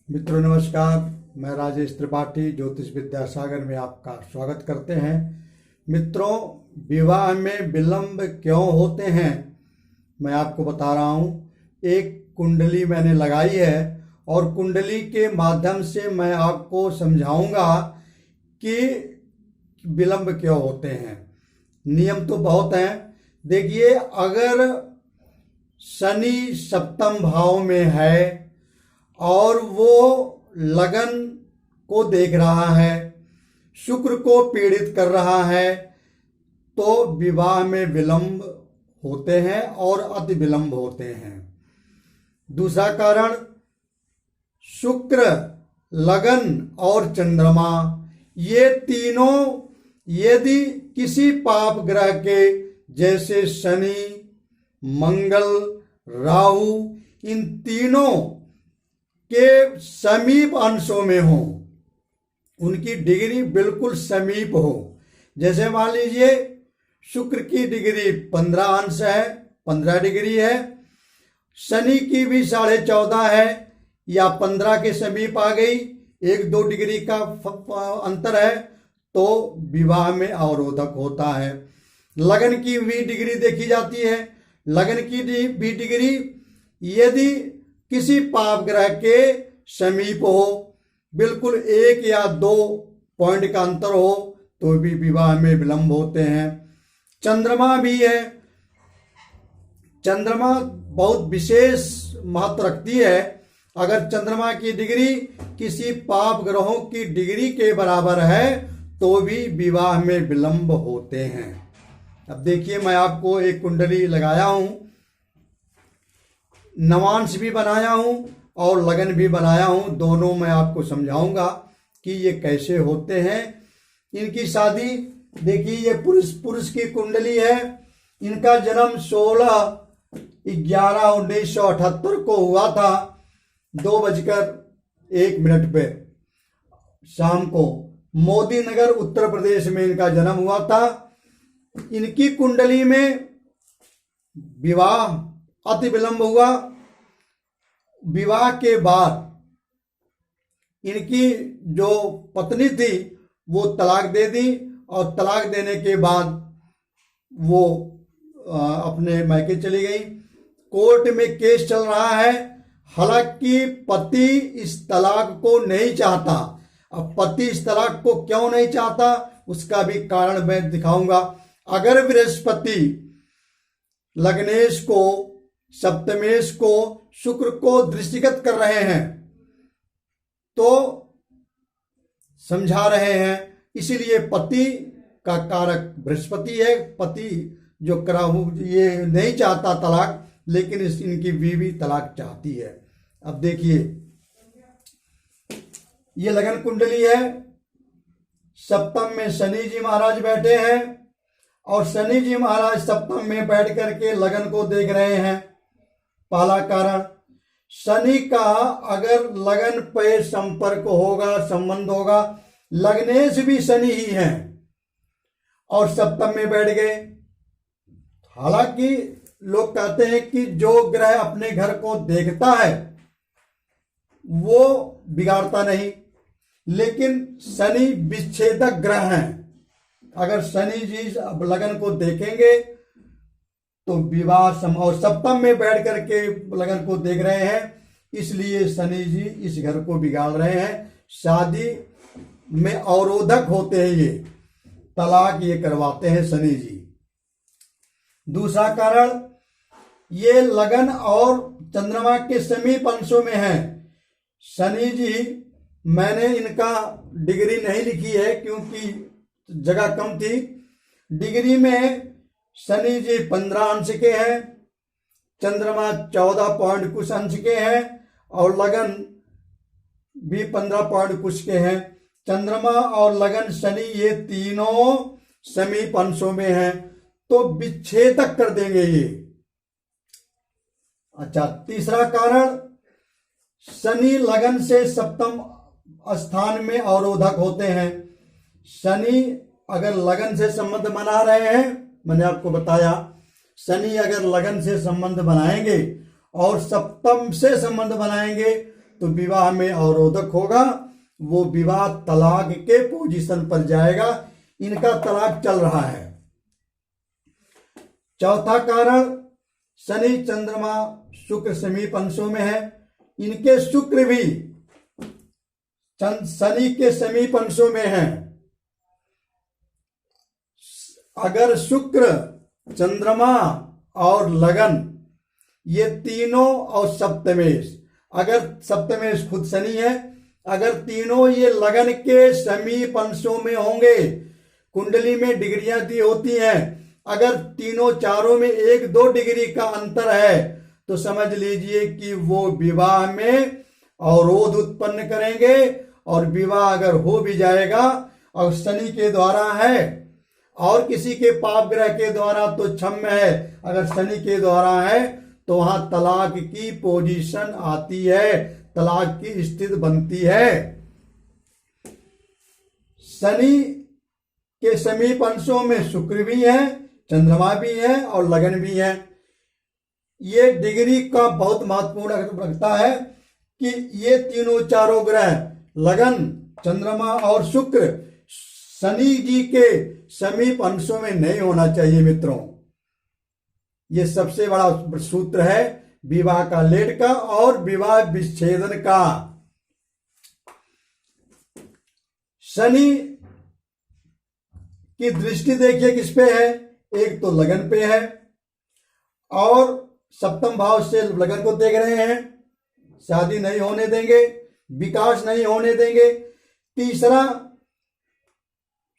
मित्रों नमस्कार। मैं राजेश त्रिपाठी ज्योतिष विद्यासागर में आपका स्वागत करते हैं। मित्रों, विवाह में विलंब क्यों होते हैं मैं आपको बता रहा हूँ। एक कुंडली मैंने लगाई है और कुंडली के माध्यम से मैं आपको समझाऊंगा कि विलंब क्यों होते हैं। नियम तो बहुत हैं। देखिए, अगर शनि सप्तम भाव में है और वो लगन को देख रहा है, शुक्र को पीड़ित कर रहा है, तो विवाह में विलंब होते हैं और अति विलंब होते हैं। दूसरा कारण, शुक्र, लगन और चंद्रमा, ये तीनों यदि किसी पाप ग्रह के जैसे शनि, मंगल, राहु, इन तीनों के समीप अंशों में हो, उनकी डिग्री बिल्कुल समीप हो। जैसे मान लीजिए शुक्र की डिग्री 15 अंश है, 15 डिग्री है, शनि की भी 14.5 है या 15 के समीप आ गई, 1-2 डिग्री का अंतर है, तो विवाह में अवरोधक होता है। लगन की भी डिग्री देखी जाती है। लगन की भी डिग्री यदि किसी पाप ग्रह के समीप हो, बिल्कुल 1 या 2 पॉइंट का अंतर हो, तो भी विवाह में विलंब होते हैं। चंद्रमा भी है। चंद्रमा बहुत विशेष महत्व रखती है। अगर चंद्रमा की डिग्री किसी पाप ग्रहों की डिग्री के बराबर है तो भी विवाह में विलंब होते हैं। अब देखिए, मैं आपको एक कुंडली लगाया हूं, नवांश भी बनाया हूं और लगन भी बनाया हूं। दोनों मैं आपको समझाऊंगा कि ये कैसे होते हैं। इनकी शादी देखिए, ये पुरुष की कुंडली है। इनका जन्म 16/11/1978 को हुआ था, 2:01 पे शाम को। मोदी नगर उत्तर प्रदेश में इनका जन्म हुआ था। इनकी कुंडली में विवाह अति विलंब हुआ। विवाह के बाद इनकी जो पत्नी थी वो तलाक दे दी और तलाक देने के बाद वो अपने मायके चली गई। कोर्ट में केस चल रहा है। हालांकि पति इस तलाक को नहीं चाहता। अब पति इस तलाक को क्यों नहीं चाहता उसका भी कारण मैं दिखाऊंगा। अगर बृहस्पति लग्नेश को, सप्तमेश को, शुक्र को दृष्टिगत कर रहे हैं तो समझा रहे हैं, इसीलिए पति का कारक बृहस्पति है। पति जो ये नहीं चाहता तलाक, लेकिन इनकी बीवी तलाक चाहती है। अब देखिए, ये लगन कुंडली है। सप्तम में शनि जी महाराज बैठे हैं और शनि जी महाराज सप्तम में बैठ करके लगन को देख रहे हैं। पहला कारण, शनि का अगर लगन पे संपर्क होगा, संबंध होगा, लग्नेश भी शनि ही हैं और सप्तम में बैठ गए। हालांकि लोग कहते हैं कि जो ग्रह अपने घर को देखता है वो बिगाड़ता नहीं, लेकिन शनि विच्छेदक ग्रह हैं। अगर शनि जी लगन को देखेंगे तो विवाह और सप्तम में बैठ करके लगन को देख रहे हैं, इसलिए शनि जी इस घर को बिगाड़ रहे हैं। शादी में अवरोधक होते हैं, ये तलाक ये करवाते हैं शनि जी। दूसरा कारण, ये लगन और चंद्रमा के समीप अंशों में है। शनि जी, मैंने इनका डिग्री नहीं लिखी है क्योंकि जगह कम थी। डिग्री में शनि जी 15 अंश के हैं, चंद्रमा 14 पॉइंट कुछ अंश के हैं और लगन भी 15 पॉइंट कुछ के हैं। चंद्रमा और लगन, शनि, ये तीनों समीप अंशों में हैं, तो विच्छेदक कर देंगे ये। अच्छा, तीसरा कारण, शनि लगन से सप्तम स्थान में अवरोधक होते हैं। शनि अगर लगन से संबंध बना रहे हैं, मैंने आपको बताया, शनि अगर लगन से संबंध बनाएंगे और सप्तम से संबंध बनाएंगे तो विवाह में अवरोधक होगा, वो विवाह तलाक के पोजीशन पर जाएगा। इनका तलाक चल रहा है। चौथा कारण, शनि चंद्रमा शुक्र समीप अंशों में है। इनके शुक्र भी शनि के समीप अंशों में है। अगर शुक्र, चंद्रमा और लगन ये तीनों और सप्तमेश, अगर सप्तमेश खुद शनि है, अगर तीनों ये लगन के समीप अंशों में होंगे, कुंडली में डिग्रियां दी होती हैं, अगर तीनों चारों में 1-2 डिग्री का अंतर है तो समझ लीजिए कि वो विवाह में अवरोध उत्पन्न करेंगे। और विवाह अगर हो भी जाएगा और शनि के द्वारा है और किसी के पाप ग्रह के द्वारा तो क्षम्य है, अगर शनि के द्वारा है तो वहां तलाक की पोजीशन आती है, तलाक की स्थिति बनती है। शनि के समीप अंशों में शुक्र भी है, चंद्रमा भी है और लगन भी है। ये डिग्री का बहुत महत्वपूर्ण रखता है कि ये तीनों चारों ग्रह लगन, चंद्रमा और शुक्र शनि जी के समीप अंशों में नहीं होना चाहिए मित्रों। ये सबसे बड़ा सूत्र है विवाह का लेट का और विवाह विच्छेदन का। शनि की दृष्टि देखिए किस पे है, एक तो लगन पे है और सप्तम भाव से लगन को देख रहे हैं, शादी नहीं होने देंगे, विकास नहीं होने देंगे। तीसरा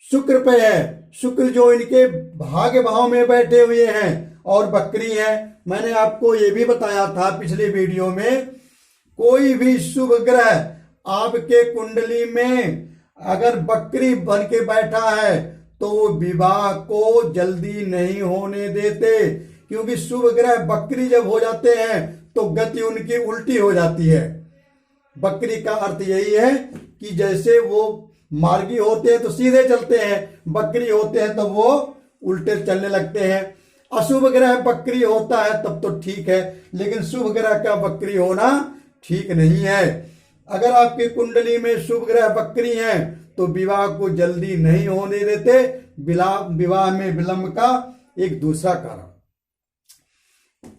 शुक्र पे है, शुक्र जो इनके भाग्य भाव में बैठे हुए हैं और बकरी है। मैंने आपको ये भी बताया था पिछले वीडियो में, कोई भी शुभ ग्रह आपके कुंडली में अगर बकरी बन के बैठा है तो वो विवाह को जल्दी नहीं होने देते, क्योंकि शुभ ग्रह बकरी जब हो जाते हैं तो गति उनकी उल्टी हो जाती है। बकरी का अर्थ यही है कि जैसे वो मार्गी होते हैं तो सीधे चलते हैं, बकरी होते हैं तो वो उल्टे चलने लगते हैं। अशुभ ग्रह बकरी होता है तब तो ठीक है, लेकिन शुभ ग्रह का बकरी होना ठीक नहीं है। अगर आपकी कुंडली में शुभ ग्रह बकरी हैं तो विवाह को जल्दी नहीं होने देते। विवाह में विलंब का एक दूसरा कारण,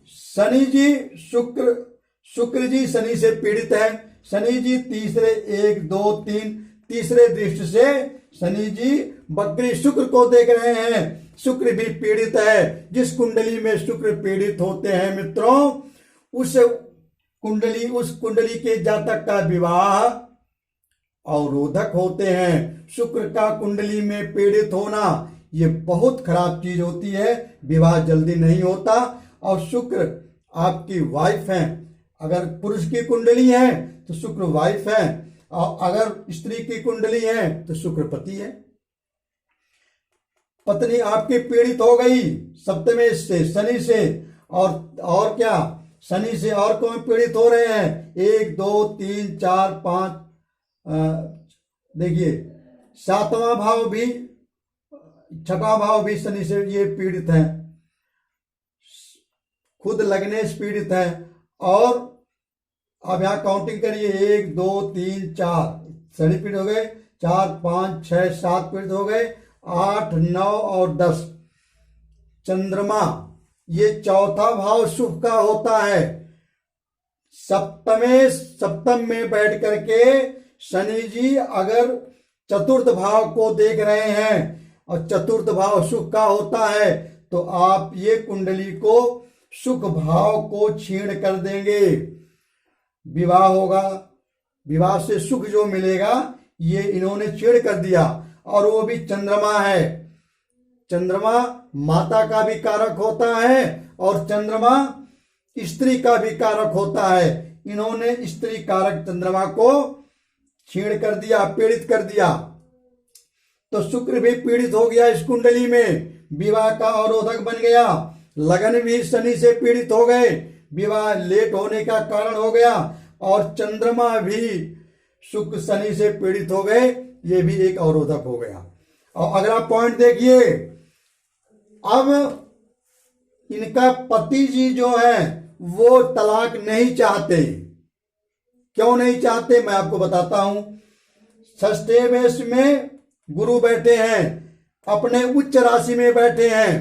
शनि जी शुक्र जी शनि से पीड़ित है। शनि जी तीसरे 1, 2, 3 तीसरे दृष्टि से शनि जी बकरी शुक्र को देख रहे हैं। शुक्र भी पीड़ित है। जिस कुंडली में शुक्र पीड़ित होते हैं मित्रों, उस कुंडली के जातक का विवाह अवरोधक होते हैं। शुक्र का कुंडली में पीड़ित होना ये बहुत खराब चीज होती है, विवाह जल्दी नहीं होता। और शुक्र आपकी वाइफ है, अगर पुरुष की कुंडली है तो शुक्र वाइफ है, और अगर स्त्री की कुंडली है तो शुक्र पति है। पत्नी आपकी पीड़ित हो गई सप्तमेश से, शनि से, और क्या शनि से और कौन पीड़ित हो रहे हैं, 1, 2, 3, 4, 5, देखिए 7वां भाव भी, 6वां भाव भी शनि से ये पीड़ित है। खुद लगनेश पीड़ित है। और अब यहां काउंटिंग करिए, 1, 2, 3, 4 शनि पीड़ित हो गए, 4, 5, 6, 7 पीड़ित हो गए, 8, 9 और 10 चंद्रमा, ये चौथा भाव शुभ का होता है। सप्तम में बैठ करके शनि जी अगर चतुर्थ भाव को देख रहे हैं और चतुर्थ भाव सुख का होता है तो आप ये कुंडली को सुख भाव को छीण कर देंगे। विवाह होगा, विवाह से सुख जो मिलेगा ये इन्होंने छीण कर दिया, और वो भी चंद्रमा है। चंद्रमा माता का भी कारक होता है और चंद्रमा स्त्री का भी कारक होता है। इन्होंने स्त्री कारक चंद्रमा को छीण कर दिया, पीड़ित कर दिया। तो शुक्र भी पीड़ित हो गया इस कुंडली में, विवाह का अवरोधक बन गया। लगन भी शनि से पीड़ित हो गए, विवाह लेट होने का कारण हो गया। और चंद्रमा भी शुक्र शनि से पीड़ित हो गए, ये भी एक अवरोधक हो गया। और अगर आप पॉइंट देखिए, अब इनका पति जी जो है वो तलाक नहीं चाहते, क्यों नहीं चाहते, मैं आपको बताता हूं। षष्ठे मेष में गुरु बैठे हैं, अपने उच्च राशि में बैठे हैं।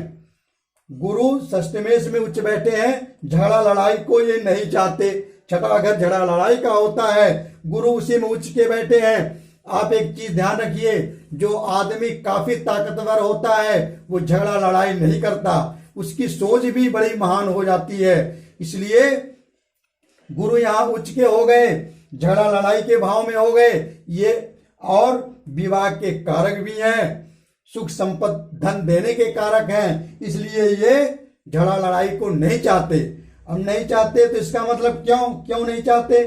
गुरु षष्ठमेश में उच्च बैठे हैं, झगड़ा लड़ाई को ये नहीं चाहते। छठा घर झगड़ा लड़ाई का होता है, गुरु उसी में उच्च के बैठे हैं। आप एक चीज ध्यान रखिए, जो आदमी काफी ताकतवर होता है वो झगड़ा लड़ाई नहीं करता, उसकी सोच भी बड़ी महान हो जाती है। इसलिए गुरु यहाँ उच्च के हो गए, झगड़ा लड़ाई के भाव में हो गए ये, और विवाह के कारक भी हैं, सुख संपत्ति धन देने के कारक हैं। इसलिए ये झगड़ा लड़ाई को नहीं चाहते। हम नहीं चाहते तो इसका मतलब क्यों नहीं चाहते,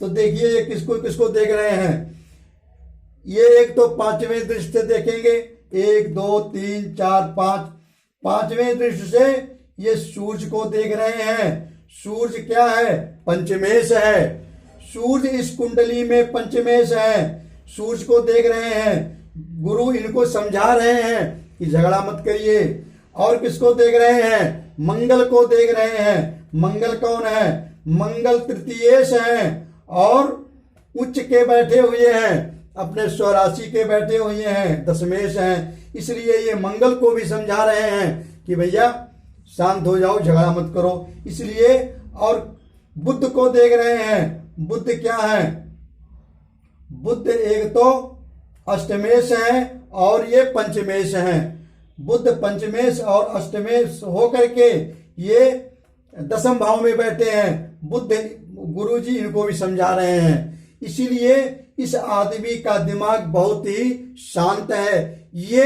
तो देखिए ये किसको किसको देख रहे हैं। ये एक तो पांचवें दृष्टि से देखेंगे, 1 2 3 4 5, पांचवें दृष्टि से ये सूर्य को देख रहे हैं। सूर्य क्या है, पंचमेश है। सूर्य इस कुंडली में पंचमेश है, सूर्य को देख रहे हैं। गुरु इनको समझा रहे हैं कि झगड़ा मत करिए। और किसको देख रहे हैं, मंगल को देख रहे हैं। मंगल कौन है, मंगल तृतीयेश है और उच्च के बैठे हुए हैं, अपने स्वराशि के बैठे हुए हैं, दशमेश हैं। इसलिए ये मंगल को भी समझा रहे हैं कि भैया शांत हो जाओ, झगड़ा मत करो। इसलिए और बुध को देख रहे हैं। बुध क्या है, बुध एक तो अष्टमेश है और ये पंचमेश है। बुध पंचमेश और अष्टमेश होकर के ये दशम भाव में बैठे हैं। बुध गुरु जी इनको भी समझा रहे हैं। इसीलिए इस आदमी का दिमाग बहुत ही शांत है। ये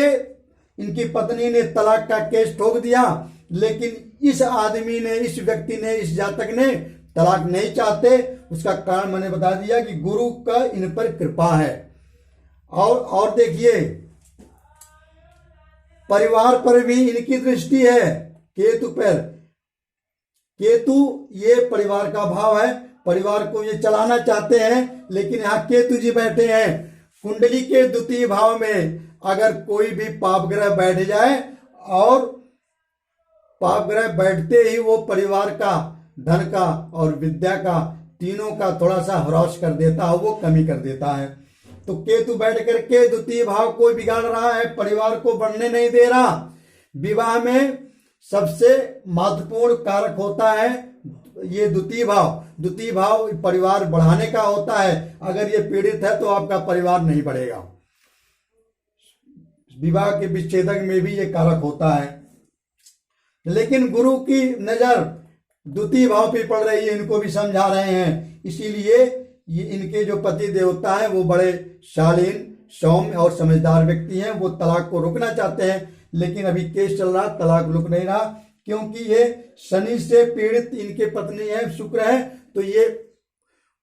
इनकी पत्नी ने तलाक का केस ठोक दिया, लेकिन इस आदमी ने, इस व्यक्ति ने, इस जातक ने तलाक नहीं चाहते। उसका कारण मैंने बता दिया कि गुरु का इन पर कृपा है। और देखिए परिवार पर भी इनकी दृष्टि है, केतु पर। केतु ये परिवार का भाव है, परिवार को ये चलाना चाहते हैं, लेकिन यहाँ केतु जी बैठे हैं। कुंडली के द्वितीय भाव में अगर कोई भी पाप ग्रह बैठ जाए, और पाप ग्रह बैठते ही वो परिवार का, धन का और विद्या का, तीनों का थोड़ा सा ह्रास कर देता है, वो कमी कर देता है। तो केतु बैठ करके द्वितीय भाव को बिगाड़ रहा है, परिवार को बढ़ने नहीं दे रहा। विवाह में सबसे महत्वपूर्ण कारक होता है ये द्वितीय भाव। द्वितीय भाव परिवार बढ़ाने का होता है। अगर ये पीड़ित है तो आपका परिवार नहीं बढ़ेगा। विवाह के विच्छेदक में भी ये कारक होता है, लेकिन गुरु की नजर द्वितीय भाव पे पड़ रही है, इनको भी समझा रहे हैं। इसीलिए ये इनके जो पति देवता है वो बड़े शालीन, सौम्य और समझदार व्यक्ति हैं। वो तलाक को रोकना चाहते हैं, लेकिन अभी केस चल रहा, तलाक रुक नहीं रहा, क्योंकि ये शनि से पीड़ित इनके पत्नी है, शुक्र है, तो ये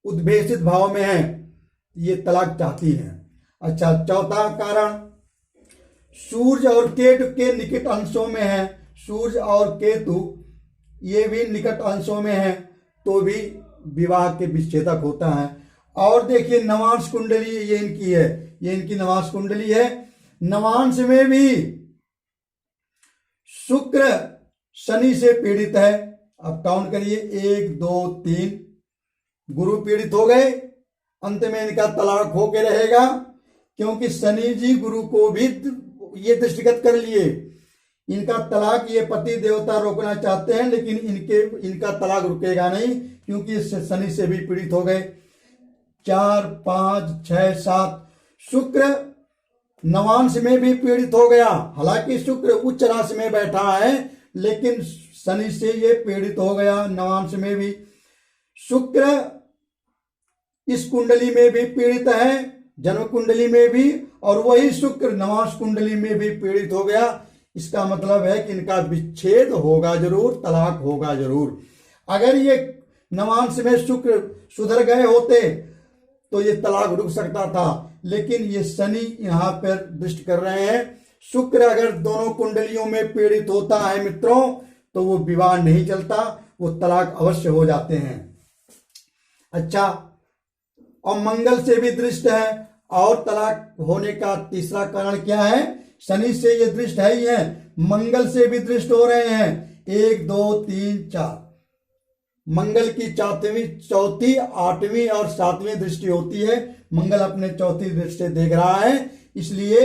उद्भेषित भाव में है, ये तलाक चाहती है। अच्छा, चौथा कारण सूर्य और केतु के निकट अंशों में है। सूर्य और केतु ये भी निकट अंशों में है, तो भी विवाह के विच्छेदक होता है। और देखिए नवांश कुंडली ये इनकी है, ये इनकी नवांश कुंडली है। नवांश में भी शुक्र शनि से पीड़ित है। अब काउंट करिए, 1 2 3, गुरु पीड़ित हो गए। अंत में इनका तलाक होके रहेगा, क्योंकि शनि जी गुरु को भी ये दृष्टिगत कर लिए। इनका तलाक ये पति देवता रोकना चाहते हैं, लेकिन इनका तलाक रुकेगा नहीं, क्योंकि शनि से भी पीड़ित हो गए। 4 5 6 7, शुक्र नवांश में भी पीड़ित हो गया। हालांकि शुक्र उच्च राशि में बैठा है, लेकिन शनि से ये पीड़ित हो गया। नवांश में भी शुक्र इस कुंडली में भी पीड़ित है, जन्म कुंडली में भी, और वही शुक्र नवांश कुंडली में भी पीड़ित हो गया। इसका मतलब है कि इनका विच्छेद होगा जरूर, तलाक होगा जरूर। अगर ये नवांश में शुक्र सुधर गए होते तो ये तलाक रुक सकता था, लेकिन ये शनि यहाँ पर दृष्टि कर रहे हैं। शुक्र अगर दोनों कुंडलियों में पीड़ित होता है मित्रों, तो वो विवाह नहीं चलता, वो तलाक अवश्य हो जाते हैं। अच्छा, और मंगल से भी दृष्ट है, और तलाक होने का तीसरा कारण क्या है, शनि से ये दृष्ट है ही है, मंगल से भी दृष्ट हो रहे हैं। 1 2 3 4, मंगल की चौथी, आठवीं और सातवीं दृष्टि होती है। मंगल अपने चौथी दृष्टि देख रहा है, इसलिए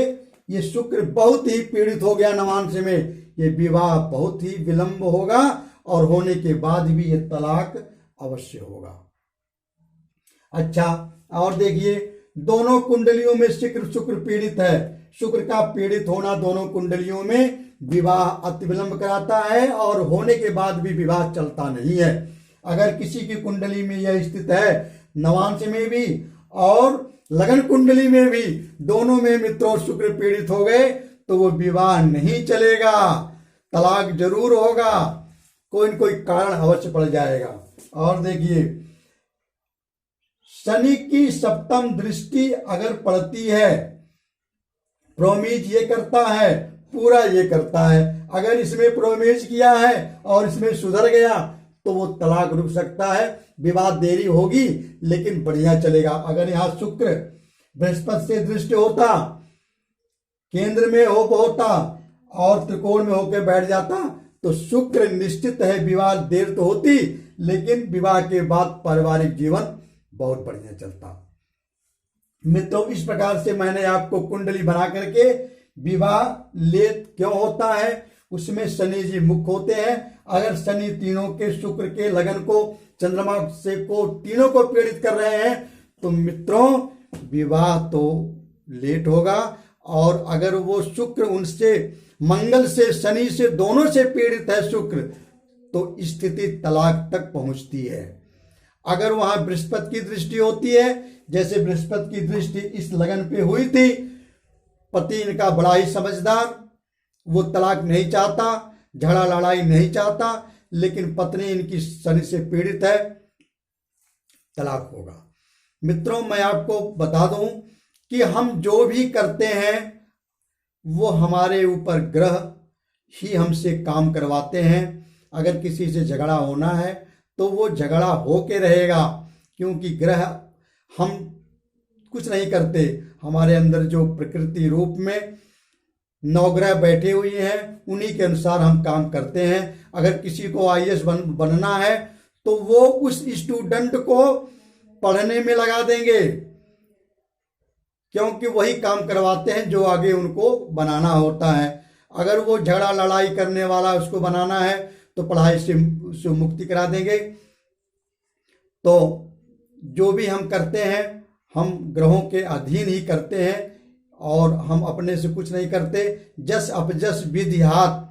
ये शुक्र बहुत ही पीड़ित हो गया नवांश में। ये विवाह बहुत ही विलंब होगा और होने के बाद भी ये तलाक अवश्य होगा। अच्छा, और देखिए दोनों कुंडलियों में शुक्र पीड़ित है। शुक्र का पीड़ित होना दोनों कुंडलियों में विवाह अति विलंब कराता है और होने के बाद भी विवाह चलता नहीं है। अगर किसी की कुंडली में यह स्थित है, नवांश में भी और लगन कुंडली में भी, दोनों में मित्रों शुक्र पीड़ित हो गए तो वो विवाह नहीं चलेगा, तलाक जरूर होगा, कोई न कोई कारण अवश्य पड़ जाएगा। और देखिए शनि की सप्तम दृष्टि अगर पड़ती है, प्रोमीज ये करता है, पूरा ये करता है। अगर इसमें प्रोमीज किया है और इसमें सुधर गया तो वो तलाक रुक सकता है, विवाह देरी होगी लेकिन बढ़िया चलेगा। अगर यहाँ शुक्र बृहस्पति से दृष्टि होता, केंद्र में होता और त्रिकोण में होकर बैठ जाता तो शुक्र निश्चित है विवाह देर तो होती, लेकिन विवाह के बाद पारिवारिक जीवन बहुत बढ़िया चलता। मित्रों, इस प्रकार से मैंने आपको कुंडली बना करके विवाह लेट क्यों होता है, उसमें शनि जी मुख्य होते हैं। अगर शनि तीनों के, शुक्र के, लगन को, चंद्रमा से को, तीनों को पीड़ित कर रहे हैं तो मित्रों विवाह तो लेट होगा। और अगर वो शुक्र उनसे, मंगल से, शनि से, दोनों से पीड़ित है शुक्र, तो स्थिति तलाक तक पहुंचती है। अगर वहां बृहस्पति की दृष्टि होती है, जैसे बृहस्पति की दृष्टि इस लगन पे हुई थी, पति इनका बड़ा ही समझदार, वो तलाक नहीं चाहता, झगड़ा लड़ाई नहीं चाहता, लेकिन पत्नी इनकी शनि से पीड़ित है, तलाक होगा। मित्रों, मैं आपको बता दूं कि हम जो भी करते हैं वो हमारे ऊपर ग्रह ही हमसे काम करवाते हैं। अगर किसी से झगड़ा होना है तो वो झगड़ा होके रहेगा, क्योंकि ग्रह हम कुछ नहीं करते, हमारे अंदर जो प्रकृति रूप में नवग्रह बैठे हुए हैं उन्हीं के अनुसार हम काम करते हैं। अगर किसी को आईएएस बनना है तो वो उस स्टूडेंट को पढ़ने में लगा देंगे, क्योंकि वही काम करवाते हैं जो आगे उनको बनाना होता है। अगर वो झगड़ा लड़ाई करने वाला उसको बनाना है तो पढ़ाई से मुक्ति करा देंगे। तो जो भी हम करते हैं हम ग्रहों के अधीन ही करते हैं और हम अपने से कुछ नहीं करते। जस अपजस विधि हाथ,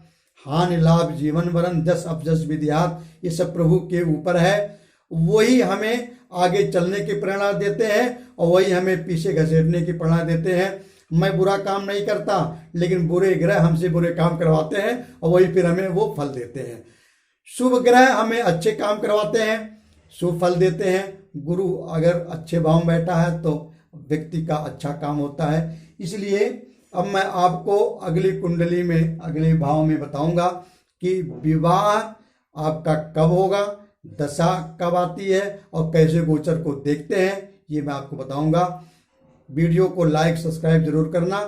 हानि लाभ जीवन वरण, जस अपजस विधि हाथ, ये सब प्रभु के ऊपर है। वही हमें आगे चलने की प्रेरणा देते हैं और वही हमें पीछे घसीटने की प्रेरणा देते हैं। मैं बुरा काम नहीं करता, लेकिन बुरे ग्रह हमसे बुरे काम करवाते हैं और वही फिर हमें वो फल देते हैं। शुभ ग्रह हमें अच्छे काम करवाते हैं, शुभ फल देते हैं। गुरु अगर अच्छे भाव में बैठा है तो व्यक्ति का अच्छा काम होता है। इसलिए अब मैं आपको अगली कुंडली में, अगले भाव में बताऊंगा कि विवाह आपका कब होगा, दशा कब आती है और कैसे गोचर को देखते हैं, ये मैं आपको बताऊंगा। वीडियो को लाइक सब्सक्राइब जरूर करना।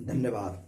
धन्यवाद।